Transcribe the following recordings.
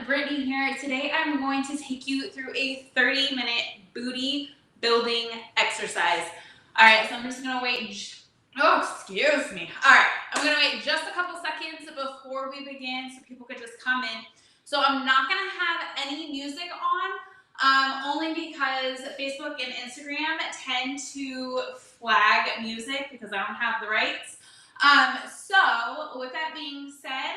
Brittany here. Today I'm going to take you through a 30-minute booty building exercise. All right, so I'm just gonna wait. Oh, excuse me. All right, I'm gonna wait just a couple seconds before we begin so people could just come in. So I'm not gonna have any music on, only because Facebook and Instagram tend to flag music because I don't have the rights. So with that being said,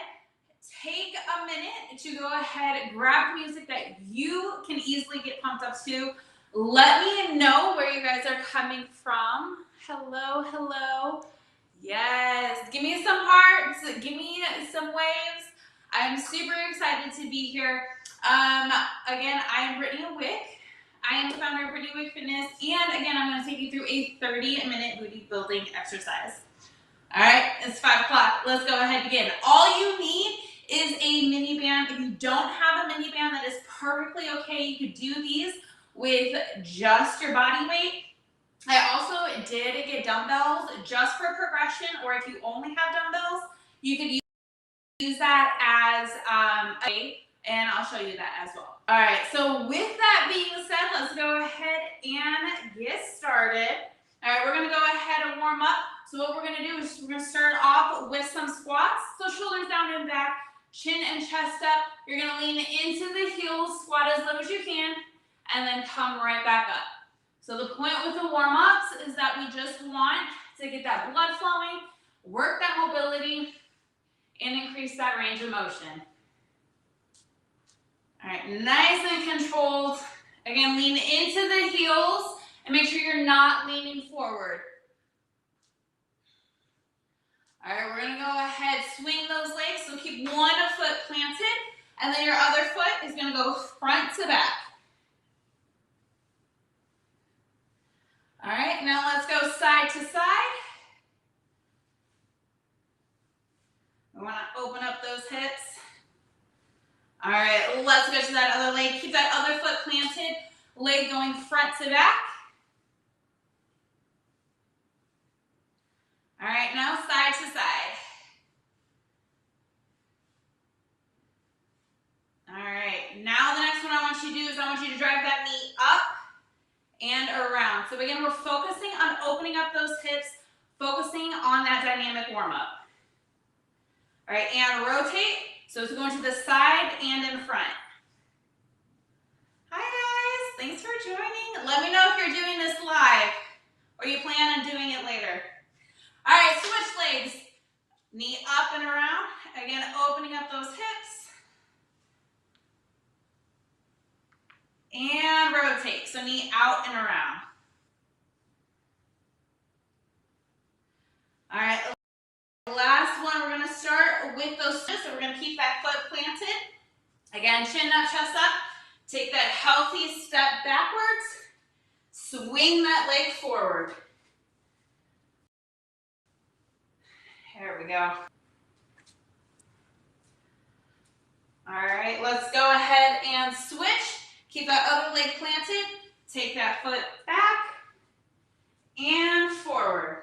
take a minute to go ahead and grab music that you can easily get pumped up to. Let me know where you guys are coming from. Hello, hello. Yes, give me some hearts, give me some waves. I'm super excited to be here. Again, I am Brittinie Wick. I am the founder of Brittinie Wick Fitness, and again, I'm going to take you through a 30-minute booty building exercise. All right, it's 5 o'clock. Let's go ahead and begin. All you need is a mini band. If you don't have a mini band, that is perfectly okay. You could do these with just your body weight. I also did get dumbbells just for progression, or if you only have dumbbells, you could use that as a weight, and I'll show you that as well. All right, so with that being said, let's go ahead and get started. All right, we're gonna go ahead and warm up. So what we're gonna do is we're gonna start off with some squats. So shoulders down and back, chin and chest up. You're gonna lean into the heels, squat as low as you can, and then come right back up. So the point with the warm-ups is that we just want to get that blood flowing, work that mobility, and increase that range of motion. All right, nice and controlled. Again, lean into the heels and make sure you're not leaning forward. All right, we're gonna go ahead, swing those legs. So keep one foot planted, and then your other foot is gonna go front to back. All right, now let's go side to side. We wanna open up those hips. All right, let's go to that other leg. Keep that other foot planted, leg going front to back. All right, now side to side. All right, now the next one I want you to do is I want you to drive that knee up and around. So again, we're focusing on opening up those hips, focusing on that dynamic warm-up. All right, and rotate. So it's going to the side and in front. Hi guys, thanks for joining. Let me know if you're doing this live or you plan on doing it later. All right, switch legs. Knee up and around. Again, opening up those hips. And rotate, so knee out and around. All right, last one, we're gonna start with those switches. So we're gonna keep that foot planted. Again, chin up, chest up. Take that healthy step backwards. Swing that leg forward. There we go. All right, let's go ahead and switch. Keep that other leg planted. Take that foot back and forward.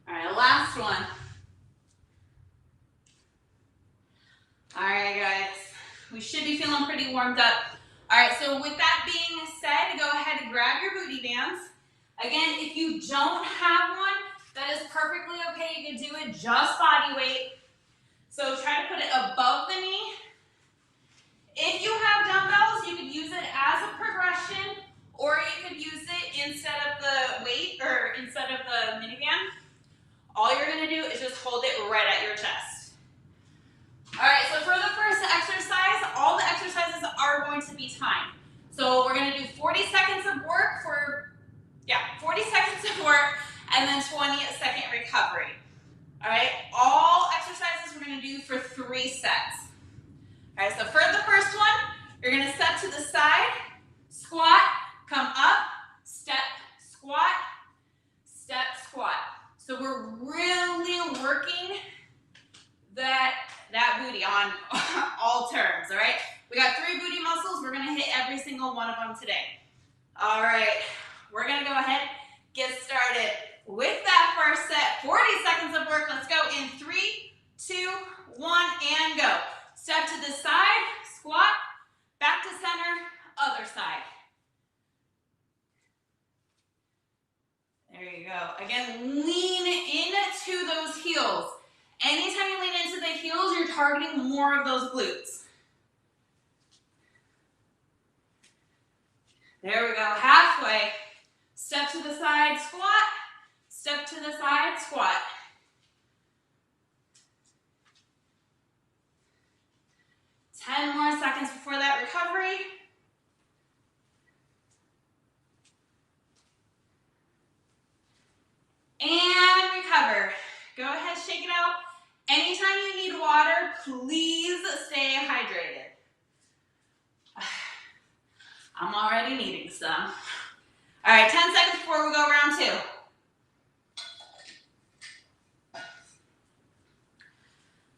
All right, last one. All right, guys, we should be feeling pretty warmed up. All right, so with that being said, go ahead and grab your booty bands. Again, if you don't have one, that is perfectly okay. You can do it just body weight. So try to put it above the knee. If you have dumbbells, you could use it as a progression, or you could use it instead of the weight or instead of the mini band. All you're gonna do is just hold it right at your chest. All right, so for the first exercise, all the exercises are going to be timed. So we're gonna do 40 seconds of work 40 seconds of work, and then 20-second recovery. All right, all exercises we're gonna do for 3 sets. All right, so for the first one, you're gonna step to the side, squat, come up, step, squat, step, squat. So we're really working that booty on all terms, all right? We got 3 booty muscles. We're gonna hit every single one of them today. All right, we're gonna go ahead, get started with that first set, 40 seconds Anytime you lean into the heels, you're targeting more of those glutes. There we go, halfway. Step to the side, squat. Step to the side, squat. Ten more seconds before that recovery. And recover. Go ahead, shake it out. Anytime you need water, please stay hydrated. I'm already needing some. All right, 10 seconds before we go round two.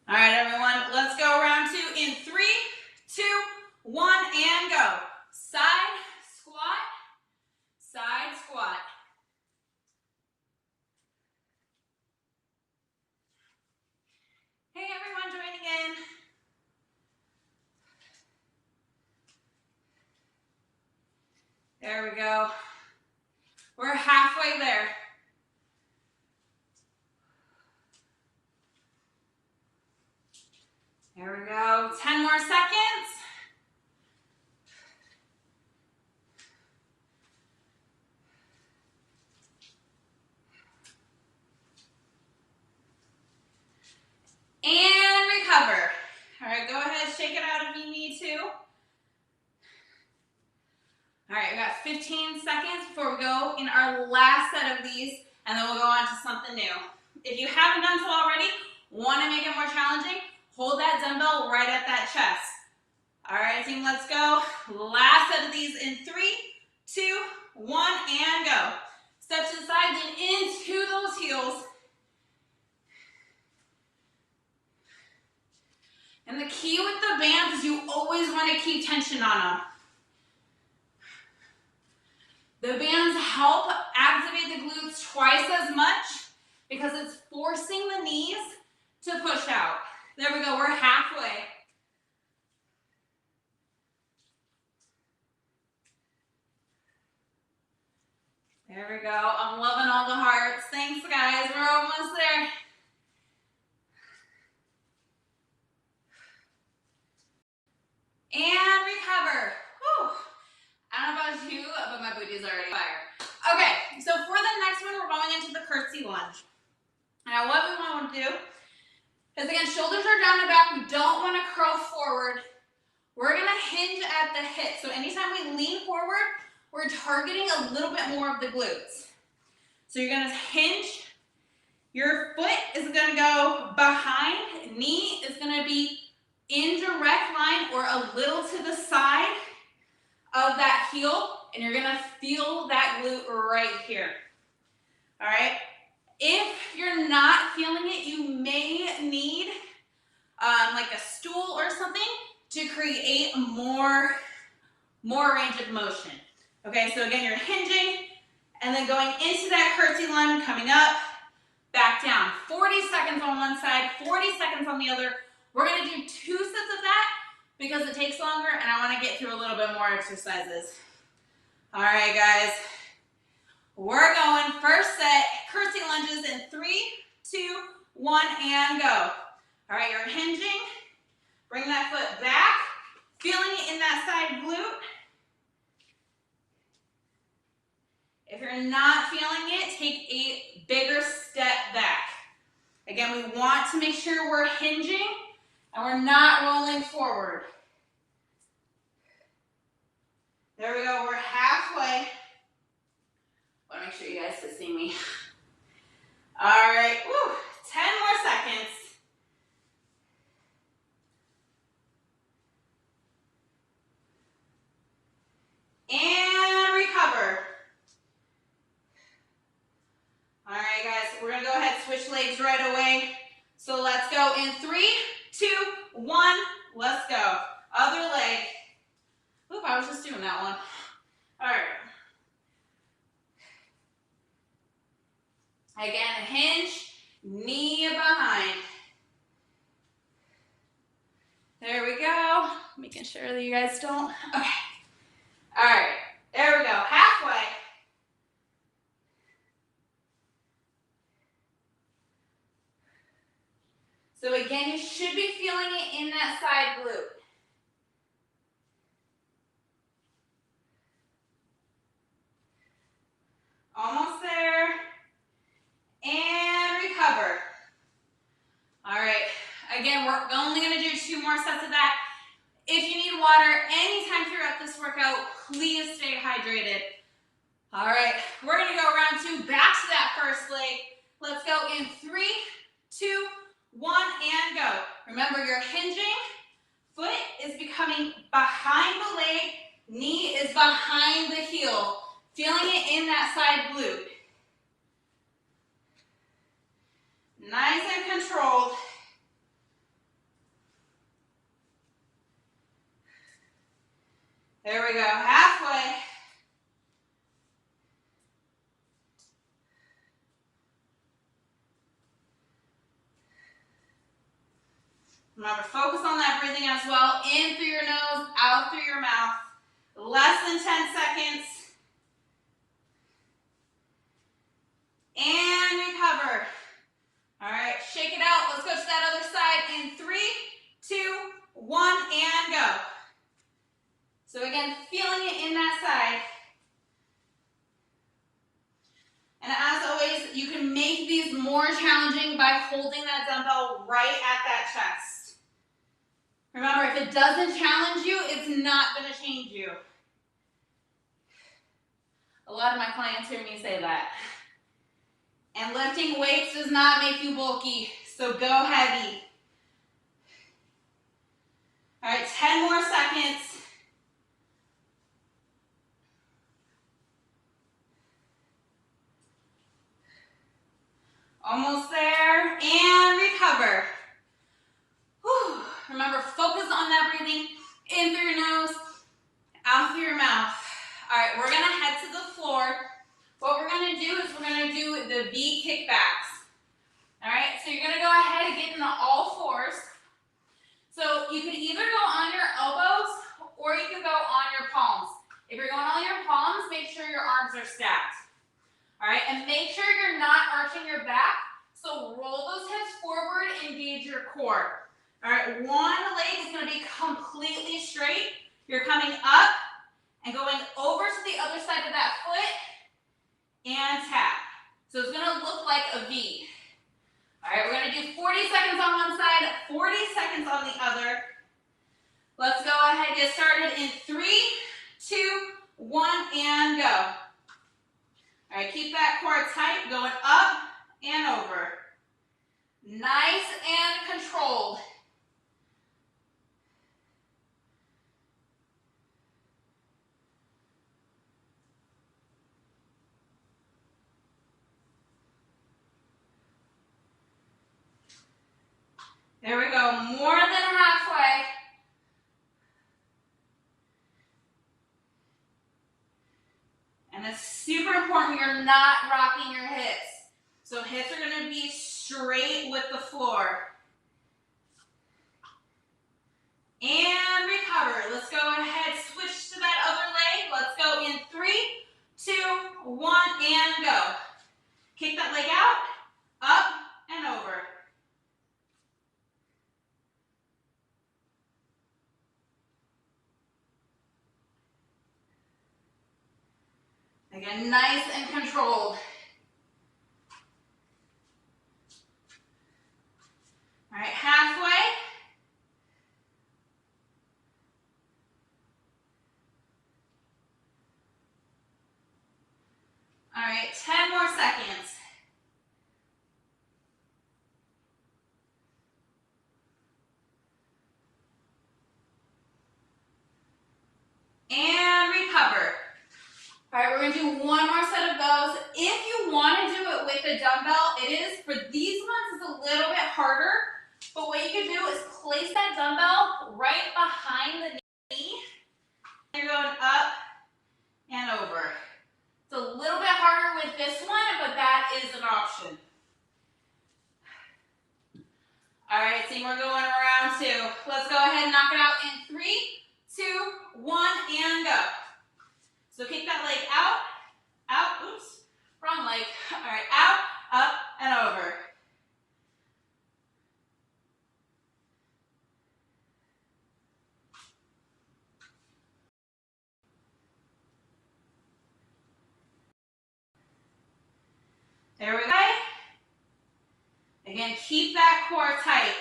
All right, everyone, let's go round two in 3, 2, 1, and go. Side squat, side squat. Hey, everyone joining in. There we go. We're halfway there. There we go. 10 more seconds. And recover. All right, go ahead, shake it out if you need to. All right, we got 15 seconds before we go in our last set of these, and then we'll go on to something new. If you haven't done so already, want to make it more challenging, hold that dumbbell right at that chest. All right, team, let's go. Last set of these in 3, 2, 1, and go. Step to the side, lean into those heels. And the key with the bands is you always want to keep tension on them. The bands help activate the glutes twice as much because it's forcing the knees to push out. There we go, we're halfway. There we go, I'm loving all the hearts. Thanks, guys, we're almost there. And recover. Whew. I don't know about you, but my booty is already fire. Okay, so for the next one, we're going into the curtsy lunge. Now what we want to do is, again, shoulders are down and back. We don't want to curl forward. We're going to hinge at the hip. So anytime we lean forward, we're targeting a little bit more of the glutes. So you're going to hinge. Your foot is going to go behind. Knee is going to be in direct line or a little to the side of that heel, and you're gonna feel that glute right here. All right, if you're not feeling it, you may need like a stool or something to create more range of motion. Okay, so again, you're hinging and then going into that curtsy lunge, coming up, back down. 40 seconds on one side, 40 seconds on the other. We're gonna do 2 sets of that because it takes longer and I wanna get through a little bit more exercises. All right, guys. We're going first set, curtsy lunges in 3, 2, 1, and go. All right, you're hinging. Bring that foot back, feeling it in that side glute. If you're not feeling it, take a bigger step back. Again, we want to make sure we're hinging and we're not rolling forward. There we go, we're halfway. I want to make sure you guys can see me. All right, woo, 10 more seconds. And recover. All right, guys, we're gonna go ahead and switch legs right away. So let's go in 3, 2, 1, let's go. Other leg. Oop, I was just doing that one. All right. Again, hinge, knee behind. There we go. Making sure that you guys don't. Okay. All right, there we go, halfway. So again, you should be feeling it in that side glute. Almost there. And recover. All right. Again, we're only going to do 2 more sets of that. If you need water anytime throughout this workout, please stay hydrated. All right. We're going to go round 2, back to that first leg. Let's go in 3, 2, 1, and go. Remember, you're hinging. Foot is becoming behind the leg. Knee is behind the heel. Feeling it in that side glute. Nice and controlled. There we go, halfway. Remember, focus on that breathing as well. In through your nose, out through your mouth. Less than 10 seconds. And recover. All right, shake it out. Let's go to that other side in 3, 2, 1, and go. So again, feeling it in that side. And as always, you can make these more challenging by holding that dumbbell right at that chest. Remember, if it doesn't challenge you, it's not going to change you. A lot of my clients hear me say that. And lifting weights does not make you bulky, so go heavy. All right, 10 more seconds. Almost there, and recover. Whew. Remember, focus on that breathing in through your nose, out through your mouth. All right, we're gonna head to the floor. What we're gonna do is we're gonna do the V kickbacks. All right, so you're gonna go ahead and get into all fours. So you can either go on your elbows or you can go on your palms. If you're going on your palms, make sure your arms are stacked. All right, and make sure you're not arching your back. So roll those hips forward, engage your core. All right, one leg is gonna be completely straight. You're coming up and going over to the other side of that foot and tap. So it's gonna look like a V. All right, we're gonna do 40 seconds on one side, 40 seconds on the other. Let's go ahead and get started in 3, 2, 1, and go. All right, keep that core tight, going up and over. Nice and controlled. There we go, more than halfway. And it's super important you're not rocking your hips. So hips are gonna be straight with the floor. And recover. Let's go ahead, switch to that other leg. Let's go in 3, 2, 1, and go. Kick that leg out, up, and over. Again, nice and controlled. All right, halfway. All right, 10 more seconds. And recover. All right, we're gonna do one more set of those. If you wanna do it with a dumbbell, it is, for these ones, it's a little bit harder, but what you can do is place that dumbbell right behind the knee. You're going up and over. It's a little bit harder with this one, but that is an option. All right, team, we're going around 2. Let's go ahead and knock it out in 3, 2, 1, and go. So kick that leg out, oops, wrong leg. All right, out, up, and over. Again, keep that core tight.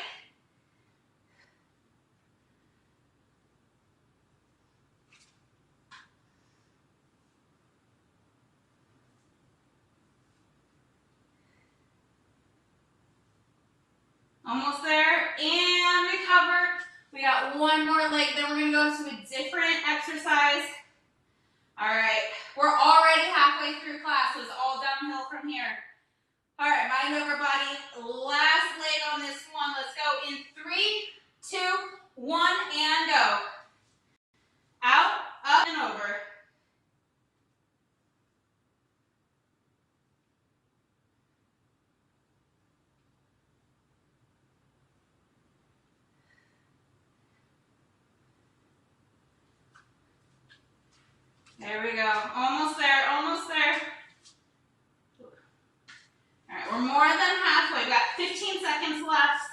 Almost there, and recover. We got one more leg, then we're gonna go to a different exercise. All right, we're already halfway through class, so it's all downhill from here. All right, mind over body, last leg on this one. Let's go in 3, 2, 1, and go. Out, up, and over. There we go. Almost there, almost there. All right, we're more than halfway. We got 15 seconds left.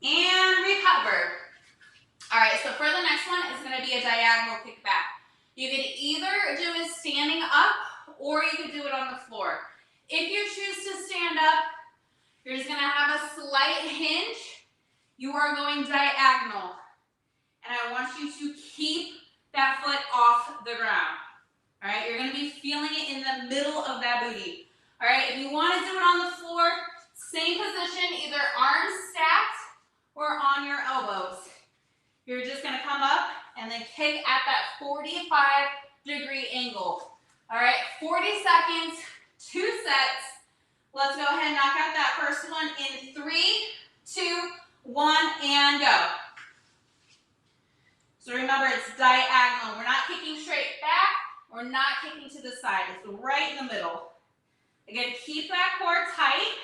And recover. All right, so for the next one, it's going to be a diagonal kick back. You could either do it standing up, or you could do it on the floor. If you choose to stand up, you're just gonna have a slight hinge. You are going diagonal. And I want you to keep that foot off the ground. All right, you're gonna be feeling it in the middle of that booty. All right, if you wanna do it on the floor, same position, either arms stacked or on your elbows. You're just gonna come up and then kick at that 45-degree angle. All right, 40 seconds, 2 sets. Let's go ahead and knock out that first one in 3, 2, 1, and go. So remember, it's diagonal. We're not kicking straight back. We're not kicking to the side. It's right in the middle. Again, keep that core tight.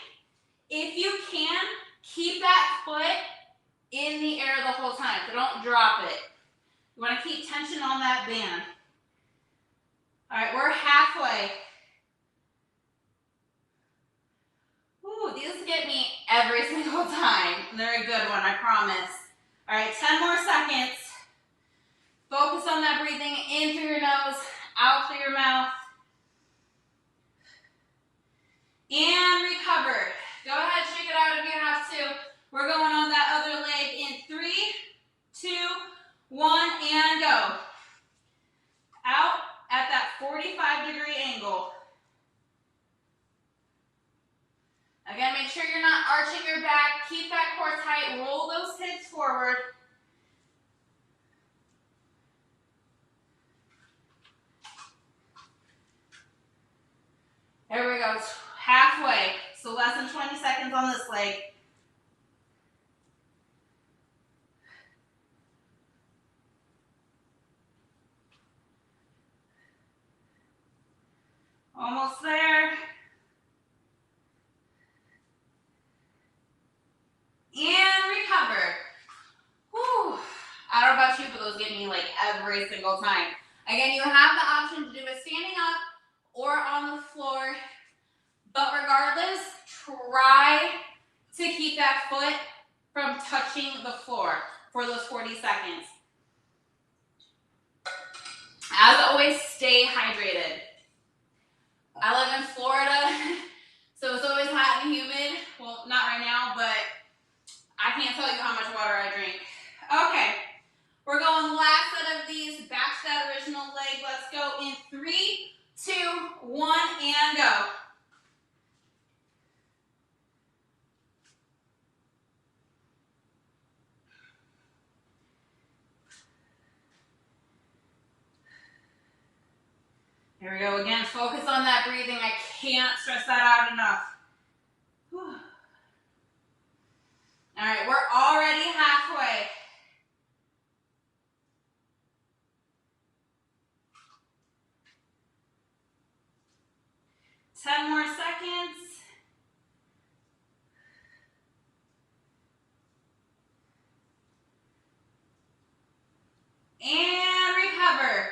If you can, keep that foot in the air the whole time, so don't drop it. You want to keep tension on that band. All right, we're halfway. Ooh, these get me every single time. They're a good one, I promise. All right, 10 more seconds. Focus on that breathing in through your nose, out through your mouth. And recover. Go ahead, shake it out if you have to. We're going on that other leg in 3, 2, 1, and go. Out at that 45-degree angle. Again, make sure you're not arching your back. Keep that core tight. Roll those hips forward. There we go. Halfway. So less than 20 seconds on this leg. Almost there. And recover. Whew. I don't know about you, but those get me like every single time. Again, you have the option to do it standing up or on the floor. But regardless, try to keep that foot from touching the floor for those 40 seconds. As always, stay hydrated. I live in Florida, so it's always hot and humid. Well, not right now, but I can't tell you how much water I drink. Okay, we're going last set of these, back to that original leg. Let's go in 3, 2, 1, and go. Here we go again. Focus on that breathing. I can't stress that out enough. Whew. All right, we're already halfway. Ten more seconds. And recover.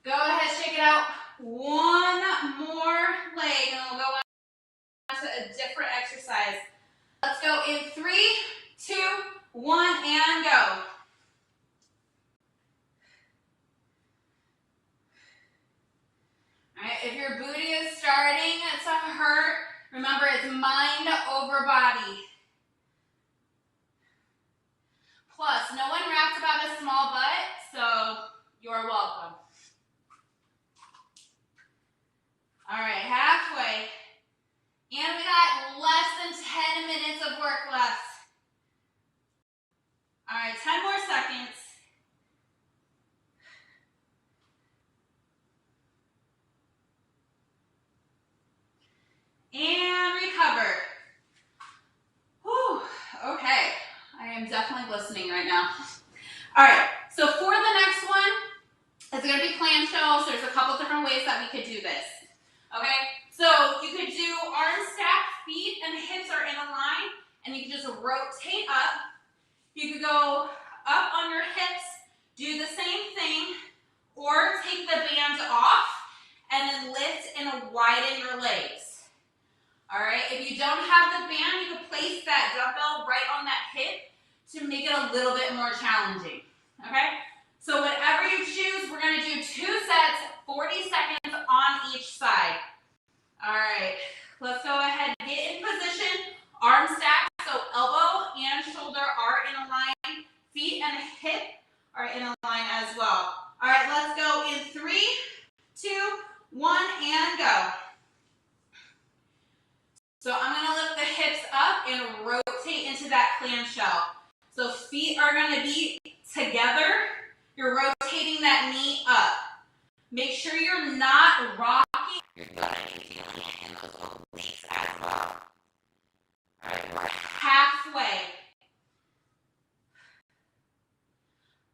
Go ahead, shake it out. One more leg, and we'll go on to a different exercise. Let's go in 3, 2, 1, and go. definitely listening right now. All right, so for the next one, it's gonna be clamshells. There's a couple different ways that we could do this. Okay, so you could do arms stacked, feet and hips are in a line, and you can just rotate up. You could go up on your hips, do the same thing, or take the band off and then lift and widen your legs. All right, if you don't have the band, you can place that dumbbell right on that hip to make it a little bit more challenging. Okay, so whatever you choose, we're gonna do 2 sets, 40 seconds on each side. All right, let's go ahead and get in position. Arm stack, so elbow and shoulder are in a line. Feet and hip are in a line as well. All right, let's go in 3, 2, 1, and go. So I'm gonna lift the hips up and rotate into that clamshell. So feet are gonna be together. You're rotating that knee up. Make sure you're not rocking. You're gonna be feeling it in those obliques as well. All right, we're halfway.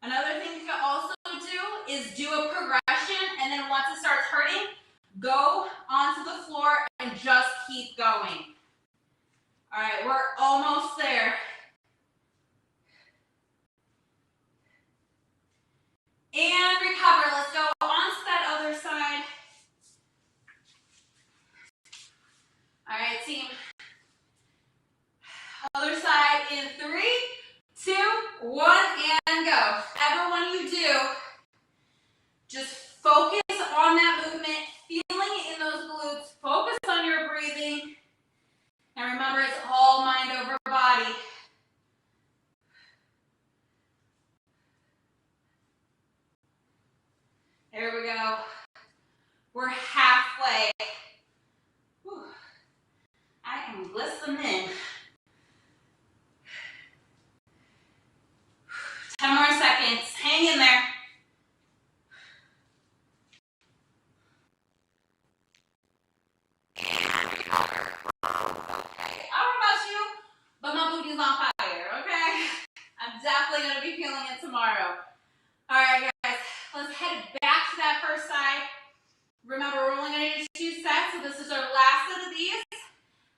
Another thing you can also do is do a progression, and then once it starts hurting, go onto the floor and just keep going. All right, we're almost there. And recover. Let's go onto that other side. All right, team. Other side in 3, 2, 1, and go. Whatever one you do, just focus on that movement, feeling it in those glutes. Focus on your breathing. And remember, it's all mind over body. There we go. We're halfway. Whew. I am glistening. 10 more seconds. Hang in there. And recover. Okay. I don't know about you, but my booty's on fire, okay? I'm definitely going to be feeling it tomorrow. All right, guys. Let's head back to that first side. Remember, we're only going to do 2 sets, so this is our last set of these.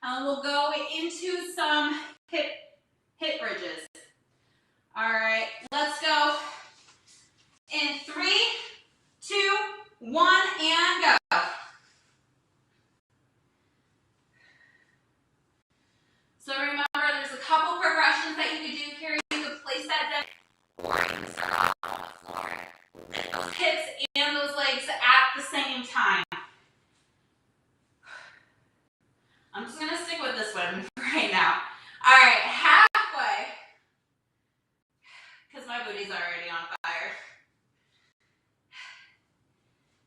And we'll go into some hip bridges. All right, let's go in 3, 2, 1, and go. So remember, there's a couple progressions that you can do here. You can place that down. Legs are on the floor. Lift those hips and those legs at the same time. I'm just going to stick with this one right now. All right, halfway. Because my booty's already on fire.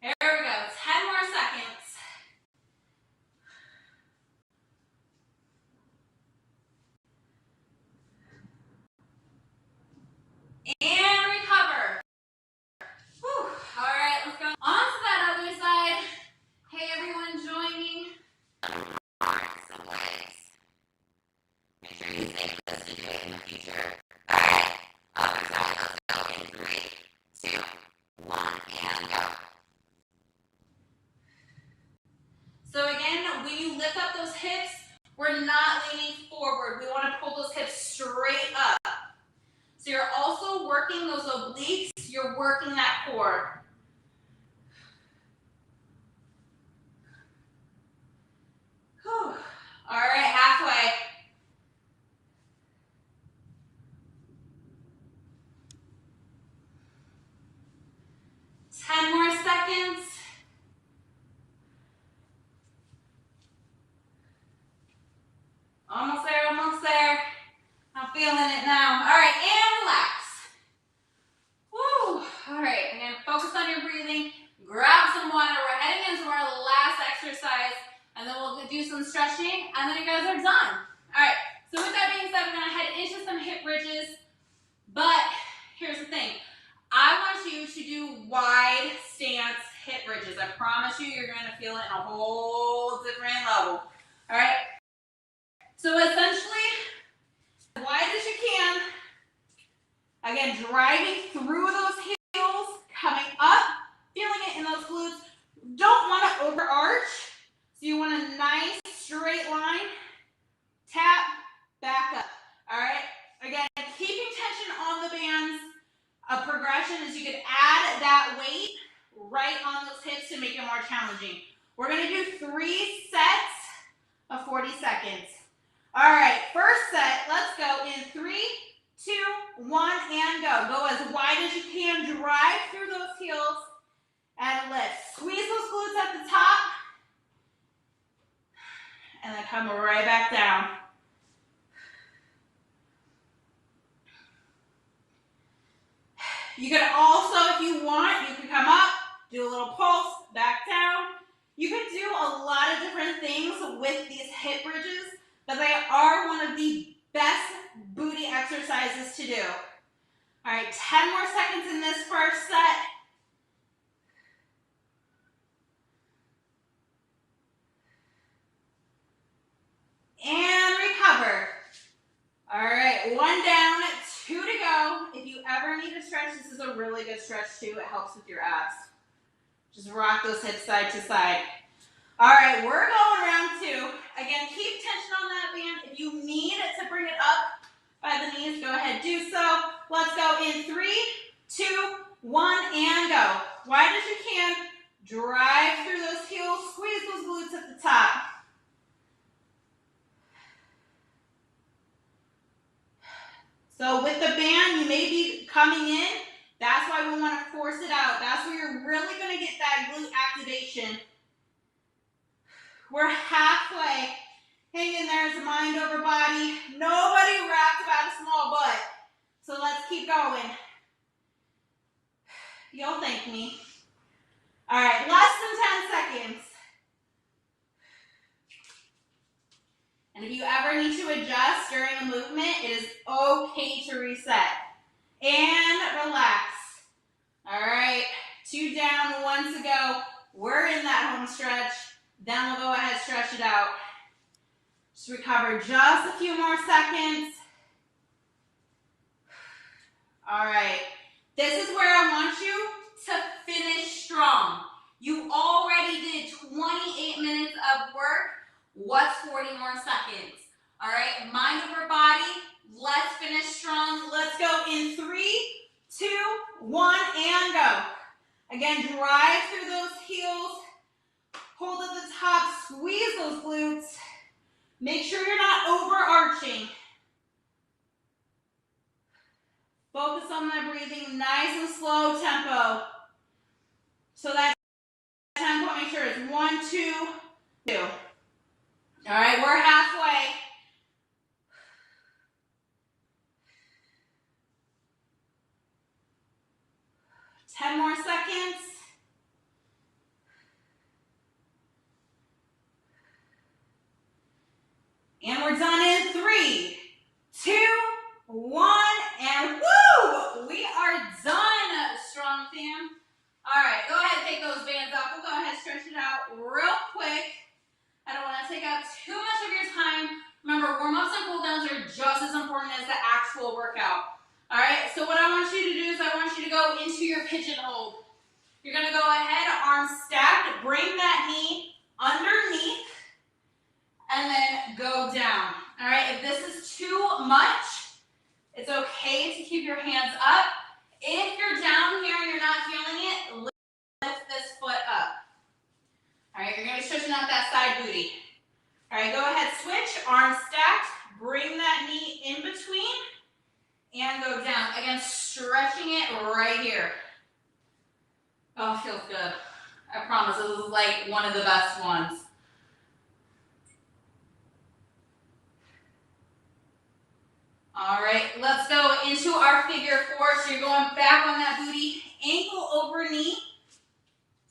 There we go. 10 more seconds. And recover. Whew. All right, let's go on to that other side. Hey, everyone joining. Some legs. Make sure you save this to do it in the future. All right. Other side, let's go in 3, 2, 1, and go. So again, when you lift up those hips, we're not leaning forward. We want to pull those hips straight up. So you're also working those obliques. You're working that core. Whew. All right, halfway. More seconds. Almost there, almost there. I'm feeling it now. All right, and relax. Woo. All right, again, focus on your breathing. Grab some water. We're heading into our last exercise, and then we'll do some stretching, and then you guys are done. All right, so with that being said, we're going to head into some hip bridges, but here's the thing. I want you to do wide stance hip bridges. I promise you, you're going to feel it in a whole different level. All right? So essentially, as wide as you can, Again, driving through those heels, coming up, feeling it in those glutes. Don't want to overarch, so you want a nice straight line. Tap, back up. All right? Again, keeping tension on the bands. A progression is you could add that weight right on those hips to make it more challenging. We're going to do 3 sets of 40 seconds. All right, first set, let's go in 3, 2, 1, and go. Go as wide as you can. Drive through those heels and lift. Squeeze those glutes at the top and then come right back down. You can also, if you want, you can come up, do a little pulse, back down. You can do a lot of different things with these hip bridges, but they are one of the best booty exercises to do. All right, 10 more seconds in this first set. And recover. All right, 1 down, 2 to go. If you ever need to stretch, this is a really good stretch too. It helps with your abs. Just rock those hips side to side. All right, we're going round 2. Again, keep tension on that band. If you need to bring it up by the knees, go ahead, do so. Let's go in 3, 2, 1, and go. Wide as you can. Drive through those heels. Squeeze those glutes at the top. So with the band, you may be coming in. That's why we want to force it out. That's where you're really going to get that glute activation. We're halfway. Hang in there. It's mind over body. Nobody raps about a small butt. So let's keep going. You'll thank me. All right, less than 10 seconds. And if you ever need to adjust during a movement, it is okay to reset. And relax. All right, 2 down, 1 to go. We're in that home stretch. Then we'll go ahead and stretch it out. Just recover just a few more seconds. All right, this is where I want you to finish strong. You already did 28 minutes of work. What's 40 more seconds? All right, mind over body. Let's finish strong. Let's go in 3, 2, 1, and go. Again, drive through those heels. Hold at the top. Squeeze those glutes. Make sure you're not overarching. Focus on that breathing. Nice and slow tempo. So that tempo, make sure it's 1, 2, 2. All right, we're halfway. Ten more seconds. And we're done in 3, 2, 1, and woo! We are done, strong fam. All right, go ahead and take those bands off. We'll go ahead and stretch it out real quick. I don't want to take up too much of your time. Remember, warm-ups and cool-downs are just as important as the actual workout. All right, so what I want you to do is I want you to go into your pigeon hold. You're going to go ahead, arms stacked, bring that knee underneath, and then go down. All right, if this is too much, it's okay to keep your hands up. If you're down here and you're not feeling it, lift this foot up. All right, you're going to be stretching out that side booty. All right, go ahead, switch, arms stacked, bring that knee in between, and go down. Again, stretching it right here. Oh, it feels good. I promise, this is like one of the best ones. All right, let's go into our figure 4. So you're going back on that booty, ankle over knee.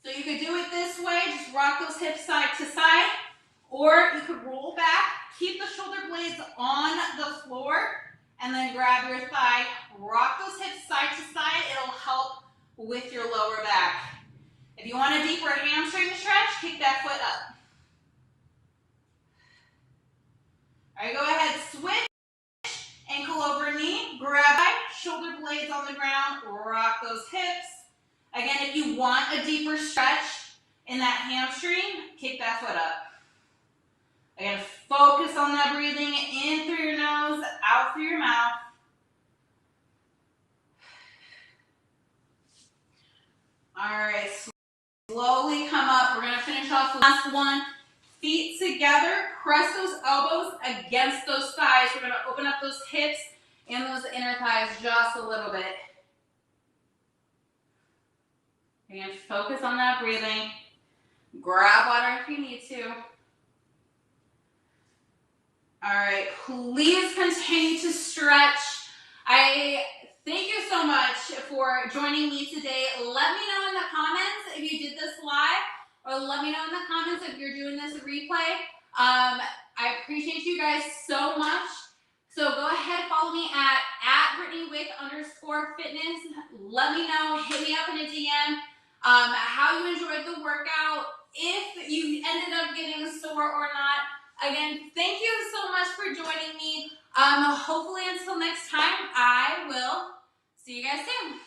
So you could do it this way, just rock those hips side to side, or you could roll back, keep the shoulder blades on the floor, and then grab your thigh, rock those hips side to side. It'll help with your lower back. If you want a deeper hamstring stretch, kick that foot up. All right, go ahead, switch, ankle over knee, grab shoulder blades. blades on the ground, rock those hips. Again, if you want a deeper stretch in that hamstring, kick that foot up. Again, focus on that breathing in through your nose, out through your mouth. All right, slowly come up. We're gonna finish off the last one. Feet together, press those elbows against those thighs. We're gonna open up those hips and those inner thighs just a little bit. Again, focus on that breathing. Grab water if you need to. All right, please continue to stretch. I thank you so much for joining me today. Let me know in the comments if you did this live, or let me know in the comments if you're doing this replay. I appreciate you guys so much. So go ahead, follow me at Brittinie Wick _fitness. Let me know, hit me up in a DM, how you enjoyed the workout, if you ended up getting sore or not. Again, thank you so much for joining me. Hopefully until next time, I will see you guys soon.